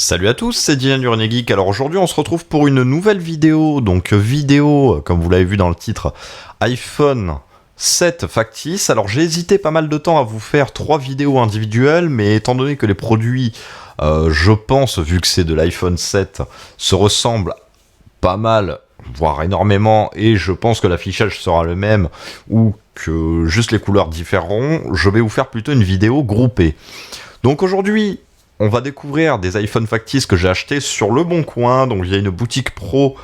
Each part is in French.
Salut à tous, c'est Dylan du René Geek. Alors aujourd'hui on se retrouve pour une nouvelle vidéo, comme vous l'avez vu dans le titre, iPhone 7 factice. Alors j'ai hésité pas mal de temps à vous faire 3 vidéos individuelles, mais étant donné que les produits, je pense, vu que c'est de l'iPhone 7, se ressemblent pas mal, voire énormément, et je pense que l'affichage sera le même, ou que juste les couleurs différeront, je vais vous faire plutôt une vidéo groupée. Donc aujourd'hui, on va découvrir des iPhone factices que j'ai achetés sur Le Bon Coin. Donc il y a une boutique pro,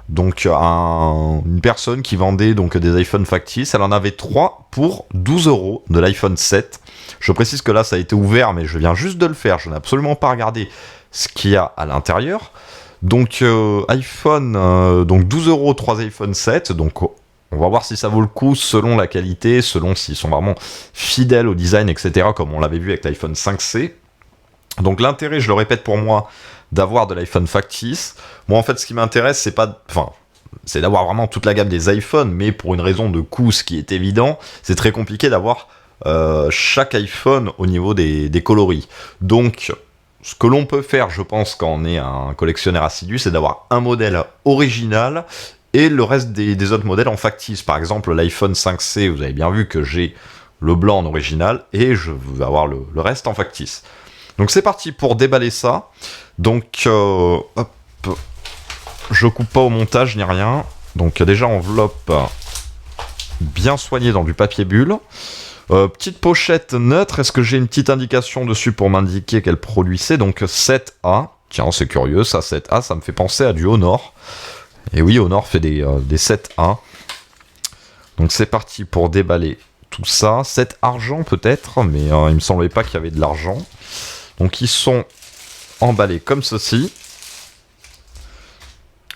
une personne qui vendait donc des iPhone factices. Elle en avait 3 pour 12 € de l'iPhone 7. Je précise que là ça a été ouvert, mais je viens juste de le faire. Je n'ai absolument pas regardé ce qu'il y a à l'intérieur. Donc donc 12 € 3 iPhone 7. Donc on va voir si ça vaut le coup selon la qualité, selon s'ils sont vraiment fidèles au design, etc. Comme on l'avait vu avec l'iPhone 5C. Donc l'intérêt, je le répète pour moi, d'avoir de l'iPhone factice. Moi en fait ce qui m'intéresse c'est d'avoir vraiment toute la gamme des iPhones, mais pour une raison de coût, ce qui est évident, c'est très compliqué d'avoir chaque iPhone au niveau des coloris. Donc ce que l'on peut faire, je pense, quand on est un collectionneur assidu, c'est d'avoir un modèle original et le reste des autres modèles en factice. Par exemple l'iPhone 5C, vous avez bien vu que j'ai le blanc en original et je vais avoir le reste en factice. Donc c'est parti pour déballer ça. Donc hop, je coupe pas au montage ni rien. Donc déjà enveloppe bien soignée dans du papier bulle. Petite pochette neutre. Est-ce que j'ai une petite indication dessus pour m'indiquer quel produit c'est? Donc 7A. Tiens, c'est curieux ça, 7A, ça me fait penser à du Honor. Et oui, Honor fait des 7A. Donc c'est parti pour déballer tout ça. 7 argent peut-être, mais il me semblait pas qu'il y avait de l'argent. Donc ils sont emballés comme ceci.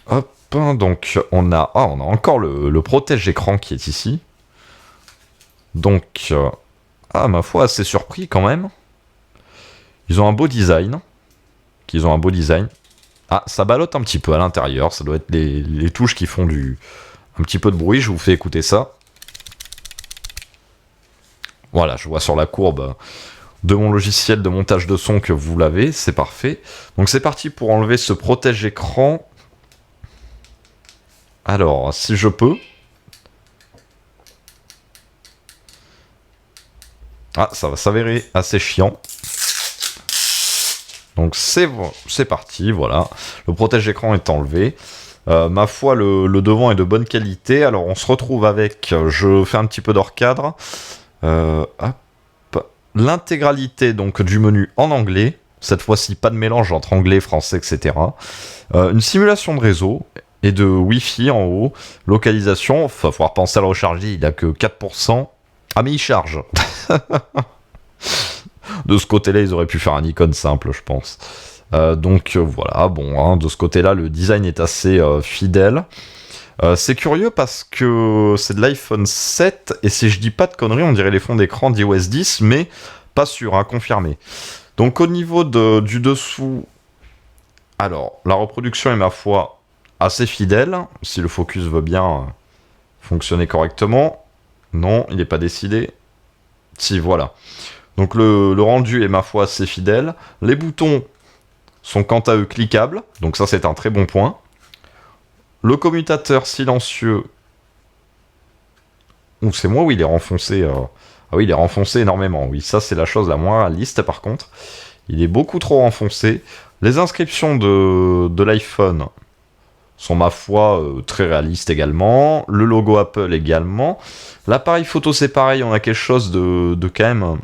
Hop, donc on a encore le protège-écran qui est ici. Donc, ma foi, assez surpris quand même. Ils ont un beau design. Ah, ça ballotte un petit peu à l'intérieur. Ça doit être les touches qui font un petit peu de bruit. Je vous fais écouter ça. Voilà, je vois sur la courbe de mon logiciel de montage de son que vous l'avez, c'est parfait. Donc c'est parti pour enlever ce protège-écran. Alors, si je peux. Ah, ça va s'avérer assez chiant. Donc c'est parti, voilà. Le protège-écran est enlevé. Ma foi, le devant est de bonne qualité. Alors on se retrouve avec, je fais un petit peu d'hors-cadre. Hop. L'intégralité donc du menu en anglais, cette fois-ci pas de mélange entre anglais, français, etc. Une simulation de réseau et de Wi-Fi en haut, localisation, il va falloir penser à le recharger, il a que 4%. Ah mais il charge. De ce côté-là, ils auraient pu faire un icône simple, je pense. Voilà, bon, de ce côté-là, le design est assez fidèle. C'est curieux parce que c'est de l'iPhone 7 et si je dis pas de conneries, on dirait les fonds d'écran d'iOS 10, mais pas sûr, confirmé. Donc au niveau du dessous, alors la reproduction est ma foi assez fidèle, si le focus veut bien fonctionner correctement. Non, il n'est pas décidé. Si, voilà. Donc le rendu est ma foi assez fidèle. Les boutons sont quant à eux cliquables, donc ça c'est un très bon point. Le commutateur silencieux. Ou c'est moi où il est renfoncé. Ah oui, il est renfoncé énormément. Oui, ça c'est la chose la moins réaliste par contre. Il est beaucoup trop renfoncé. Les inscriptions de l'iPhone sont ma foi très réalistes également. Le logo Apple également. L'appareil photo c'est pareil, on a quelque chose de quand même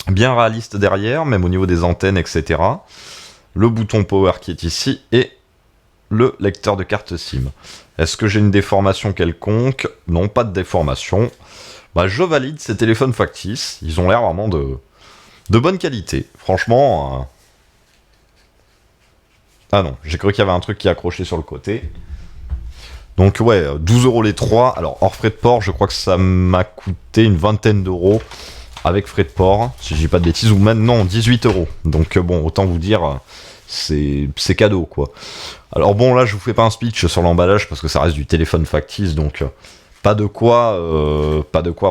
bien réaliste derrière, même au niveau des antennes, etc. Le bouton Power qui est ici et le lecteur de carte SIM. Est-ce que j'ai une déformation quelconque? Non, pas de déformation. Je valide ces téléphones factices. Ils ont l'air vraiment de bonne qualité. Franchement... Ah non, j'ai cru qu'il y avait un truc qui est accroché sur le côté. Donc ouais, 12 € les 3. Alors hors frais de port, je crois que ça m'a coûté une vingtaine d'euros avec frais de port, si je dis pas de bêtises, ou même non, 18 €. Donc bon, autant vous dire... C'est cadeau quoi. Alors bon, là je vous fais pas un speech sur l'emballage parce que ça reste du téléphone factice, donc pas de quoi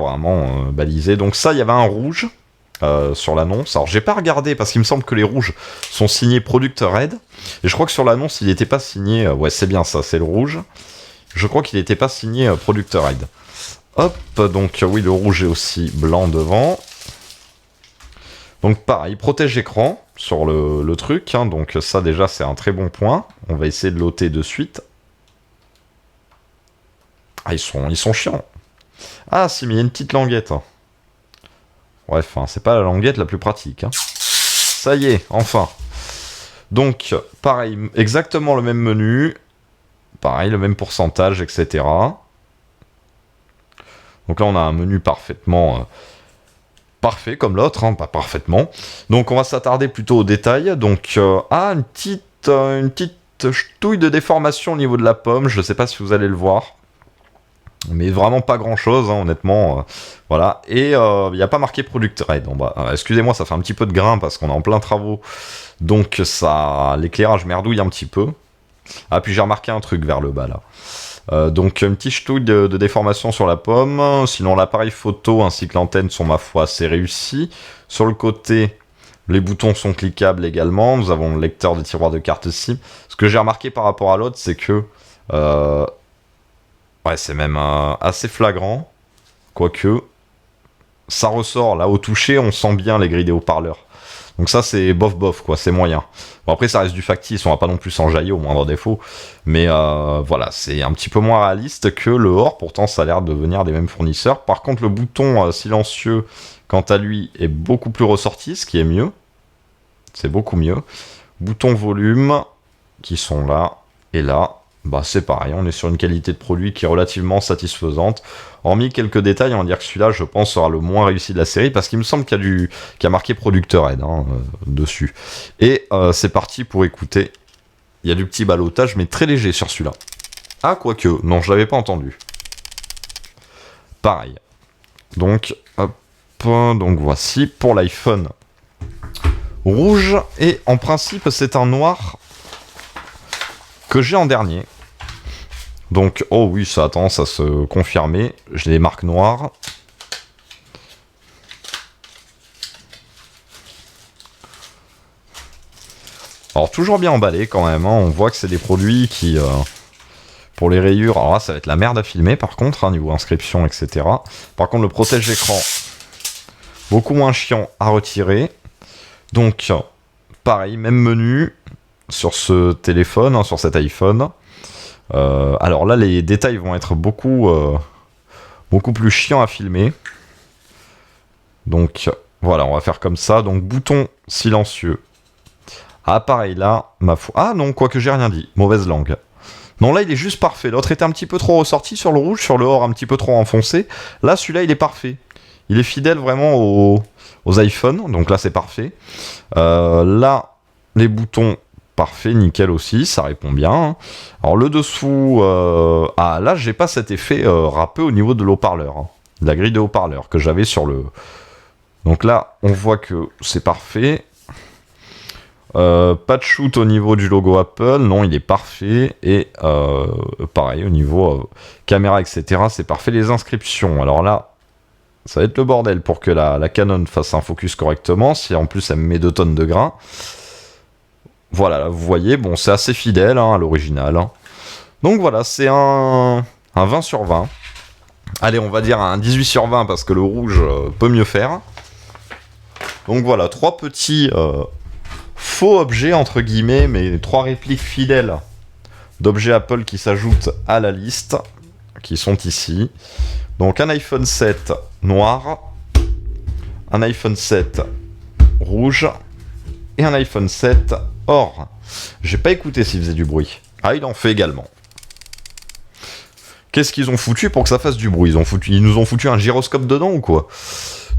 vraiment baliser. Donc ça, il y avait un rouge sur l'annonce. Alors j'ai pas regardé parce qu'il me semble que les rouges sont signés Product Red. Et je crois que sur l'annonce il n'était pas signé... ouais c'est bien ça, c'est le rouge. Je crois qu'il n'était pas signé Product Red. Hop, donc oui le rouge est aussi blanc devant. Donc pareil, protège écran sur le truc. Hein, donc ça déjà c'est un très bon point. On va essayer de l'ôter de suite. Ah ils sont chiants. Ah si mais il y a une petite languette. Bref, hein, c'est pas la languette la plus pratique. Hein. Ça y est, enfin. Donc, pareil, exactement le même menu. Pareil, le même pourcentage, etc. Donc là, on a un menu parfaitement... parfait, comme l'autre, hein, pas parfaitement. Donc, on va s'attarder plutôt aux détails. Donc, une petite ch'touille de déformation au niveau de la pomme. Je ne sais pas si vous allez le voir. Mais vraiment pas grand chose, hein, honnêtement. Voilà. Et il n'y a pas marqué Product Red. Bon, bah, excusez-moi, ça fait un petit peu de grain parce qu'on est en plein travaux. Donc ça, l'éclairage merdouille un petit peu. Ah, puis j'ai remarqué un truc vers le bas là. Donc une petite ch'touille de déformation sur la pomme. Sinon l'appareil photo ainsi que l'antenne sont ma foi assez réussis. Sur le côté, les boutons sont cliquables également. Nous avons le lecteur de tiroir de carte SIM. Ce que j'ai remarqué par rapport à l'autre, c'est que... ouais, c'est même assez flagrant. Quoique, ça ressort. Là, au toucher, on sent bien les grilles des haut-parleurs. Donc ça, c'est bof, quoi. C'est moyen. Bon, après, ça reste du factice. On va pas non plus s'enjailler au moindre défaut. Mais voilà, c'est un petit peu moins réaliste que le Or. Pourtant, ça a l'air de venir des mêmes fournisseurs. Par contre, le bouton silencieux, quant à lui, est beaucoup plus ressorti, ce qui est mieux. C'est beaucoup mieux. Bouton volume, qui sont là et là. Bah c'est pareil, on est sur une qualité de produit qui est relativement satisfaisante. Hormis quelques détails, on va dire que celui-là, je pense, sera le moins réussi de la série, parce qu'il me semble qu'il y a marqué Product Red dessus. Et c'est parti pour écouter. Il y a du petit ballottage, mais très léger sur celui-là. Ah, quoique, non, je l'avais pas entendu. Pareil. Donc, hop, donc voici pour l'iPhone rouge, et en principe, c'est un noir que j'ai en dernier. Donc, oh oui, ça a tendance à se confirmer. J'ai les marques noires. Alors, toujours bien emballé quand même. Hein. On voit que c'est des produits qui, pour les rayures... Alors là, ça va être la merde à filmer, par contre, hein, niveau inscription, etc. Par contre, le protège-écran, beaucoup moins chiant à retirer. Donc, pareil, même menu sur ce téléphone, hein, sur cet iPhone. Alors là, les détails vont être beaucoup plus chiants à filmer. Donc voilà, on va faire comme ça. Donc bouton silencieux. Ah pareil là, ma foi. Ah non, quoique j'ai rien dit. Mauvaise langue. Non, là il est juste parfait. L'autre était un petit peu trop ressorti sur le rouge, sur le Or un petit peu trop enfoncé. Là, celui-là, il est parfait. Il est fidèle vraiment aux iPhones. Donc là, c'est parfait. Là, les boutons... Parfait, nickel aussi, ça répond bien. Alors le dessous, ah là j'ai pas cet effet râpeux au niveau de l'haut-parleur, hein, de la grille de haut-parleur que j'avais sur le... Donc là on voit que c'est parfait. Pas de shoot au niveau du logo Apple, non il est parfait. Et pareil au niveau caméra etc c'est parfait. Les inscriptions, alors là ça va être le bordel pour que la Canon fasse un focus correctement, si en plus elle me met 2 tonnes de grains. Voilà, là, vous voyez, bon, c'est assez fidèle hein, à l'original. Hein. Donc voilà, c'est un 20 sur 20. Allez, on va dire un 18 sur 20 parce que le rouge peut mieux faire. Donc voilà, 3 petits faux objets, entre guillemets, mais 3 répliques fidèles d'objets Apple qui s'ajoutent à la liste, qui sont ici. Donc un iPhone 7 noir, un iPhone 7 rouge et un iPhone 7 Or. J'ai pas écouté s'il faisait du bruit. Ah, il en fait également. Qu'est-ce qu'ils ont foutu pour que ça fasse du bruit? Ils nous ont foutu un gyroscope dedans ou quoi?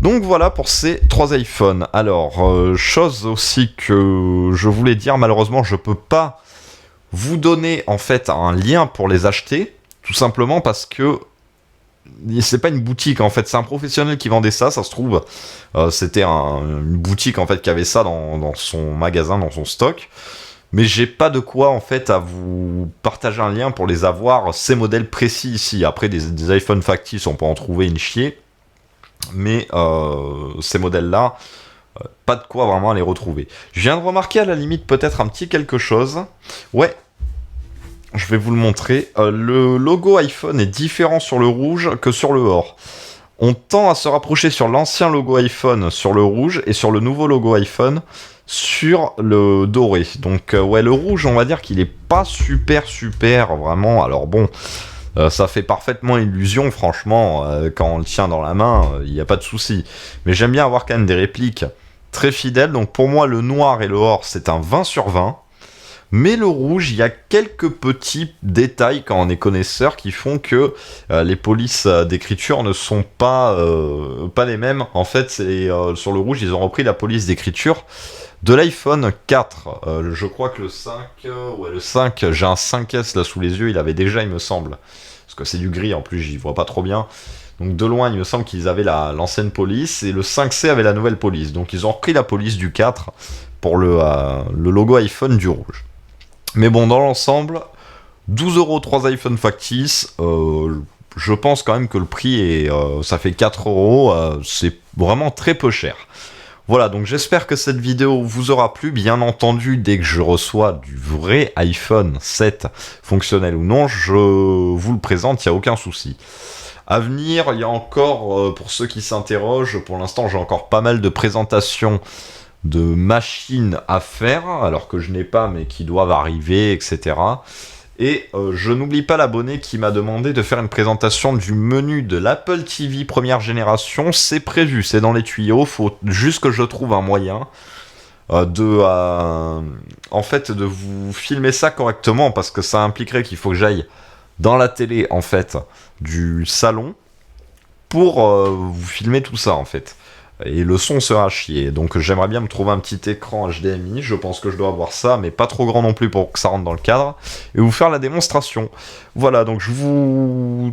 Donc voilà pour ces 3 iPhones. Alors, chose aussi que je voulais dire, malheureusement, je peux pas vous donner en fait un lien pour les acheter, tout simplement parce que c'est pas une boutique en fait, c'est un professionnel qui vendait ça, ça se trouve. C'était une boutique en fait qui avait ça dans son magasin, dans son stock. Mais j'ai pas de quoi en fait à vous partager un lien pour les avoir, ces modèles précis ici. Après des iPhone factices, on peut en trouver une chier. mais ces modèles-là, pas de quoi vraiment les retrouver. Je viens de remarquer à la limite peut-être un petit quelque chose. Ouais, je vais vous le montrer. Le logo iPhone est différent sur le rouge que sur le or. On tend à se rapprocher sur l'ancien logo iPhone sur le rouge et sur le nouveau logo iPhone sur le doré. Donc ouais, le rouge, on va dire qu'il est pas super vraiment. Alors bon, ça fait parfaitement illusion, franchement, quand on le tient dans la main, il n'y a pas de souci. Mais j'aime bien avoir quand même des répliques très fidèles. Donc pour moi, le noir et le or, c'est un 20 sur 20. Mais le rouge, il y a quelques petits détails quand on est connaisseur qui font que les polices d'écriture ne sont pas les mêmes. En fait, sur le rouge, ils ont repris la police d'écriture de l'iPhone 4. Je crois que le 5, ouais, le 5, j'ai un 5S là sous les yeux, il avait déjà, il me semble. Parce que c'est du gris en plus, j'y vois pas trop bien. Donc de loin, il me semble qu'ils avaient l'ancienne police et le 5C avait la nouvelle police. Donc ils ont repris la police du 4 pour le logo iPhone du rouge. Mais bon, dans l'ensemble, 12 € 3 iPhone factices, je pense quand même que le prix ça fait 4 €, c'est vraiment très peu cher. Voilà, donc j'espère que cette vidéo vous aura plu. Bien entendu, dès que je reçois du vrai iPhone 7, fonctionnel ou non, je vous le présente, il n'y a aucun souci. À venir, il y a encore, pour ceux qui s'interrogent, pour l'instant j'ai encore pas mal de présentations de machines à faire, alors que je n'ai pas, mais qui doivent arriver, etc. Et je n'oublie pas l'abonné qui m'a demandé de faire une présentation du menu de l'Apple TV première génération. C'est prévu, c'est dans les tuyaux, faut juste que je trouve un moyen en fait, de vous filmer ça correctement, parce que ça impliquerait qu'il faut que j'aille dans la télé, en fait, du salon, pour vous filmer tout ça, en fait. Et le son sera chier. Donc j'aimerais bien me trouver un petit écran HDMI. Je pense que je dois avoir ça, mais pas trop grand non plus pour que ça rentre dans le cadre. Et vous faire la démonstration. Voilà, donc je vous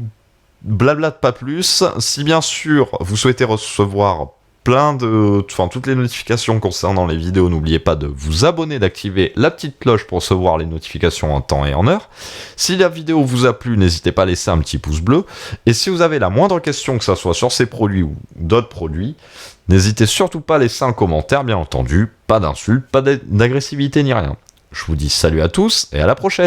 blablate pas plus. Si bien sûr vous souhaitez recevoir toutes les notifications concernant les vidéos, n'oubliez pas de vous abonner, d'activer la petite cloche pour recevoir les notifications en temps et en heure. Si la vidéo vous a plu, n'hésitez pas à laisser un petit pouce bleu. Et si vous avez la moindre question, que ce soit sur ces produits ou d'autres produits, n'hésitez surtout pas à laisser un commentaire, bien entendu. Pas d'insultes, pas d'agressivité ni rien. Je vous dis salut à tous et à la prochaine.